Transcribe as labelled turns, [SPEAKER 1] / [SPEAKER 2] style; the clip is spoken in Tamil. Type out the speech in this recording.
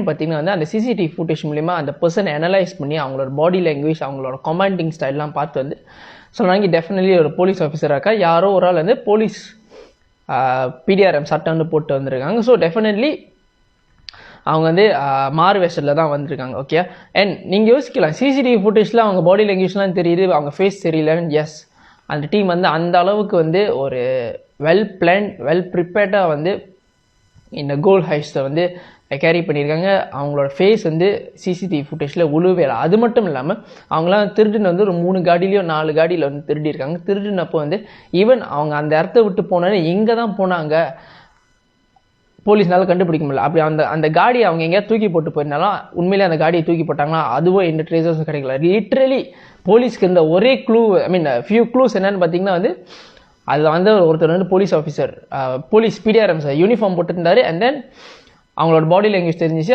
[SPEAKER 1] பார்த்தீங்கன்னா வந்து அந்த சிசிடிவி ஃபுட்டேஜ் மூலிமா அந்த பர்சன் அனலைஸ் பண்ணி அவங்களோட பாடி லாங்குவேஜ் அவங்களோட கமாண்டிங் ஸ்டைல்லாம் பார்த்து வந்து சொன்னாங்க டெஃபினெட்லி ஒரு போலீஸ் ஆஃபீஸராக இருக்கா யாரோ ஒரு ஆள் வந்து போலீஸ் பிடிஆர்எம் சட்டம் வந்து போட்டு வந்திருக்காங்க. ஸோ டெஃபினெட்லி அவங்க வந்து மாறு வேஷத்தில் தான் வந்திருக்காங்க. ஓகே, அண்ட் நீங்கள் யோசிக்கலாம் சிசிடிவி ஃபுட்டேஜில் அவங்க பாடி லாங்குவேஜ்லாம் தெரியுது, அவங்க ஃபேஸ் தெரியலன்னு. எஸ், அந்த டீம் வந்து அந்த அளவுக்கு வந்து ஒரு வெல் பிளான் வெல் ப்ரிப்பேர்டாக வந்து இந்த கோல் ஹைஸ்ட்டை வந்து கேரி பண்ணியிருக்காங்க. அவங்களோட ஃபேஸ் வந்து சிசிடிவி ஃபுட்டேஜில் உழுவே. அது மட்டும் இல்லாமல் அவங்களாம் திருடுன்னு வந்து ஒரு 3 காடிலையோ 4 காடியில் வந்து திருடியிருக்காங்க. திருடுனப்போ வந்து ஈவன் அவங்க அந்த இடத்த விட்டு போனோன்னே எங்கே தான் போனாங்க போலீஸ்னால கண்டுபிடிக்க முடியல. அப்படி அந்த காடியை அவங்க எங்கேயாவது தூக்கி போட்டு போயிருந்தாலும் உண்மையிலே அந்த காடியை தூக்கி போட்டாங்களா அதுவும் எந்த ட்ரேசஸும் கிடைக்கல. லிட்ரலி போலீஸ்க்கு இருந்த ஒரே clue, I mean few clues என்னன்னு பார்த்தீங்கன்னா வந்து அதில் வந்து ஒருத்தர் வந்து போலீஸ் ஆஃபீஸர் போலீஸ் பிடிஆர்எம் சார் யூனிஃபார்ம் போட்டுருந்தாரு. அண்ட் தென் அவங்களோட பாடி லாங்குவேஜ் தெரிஞ்சிச்சு.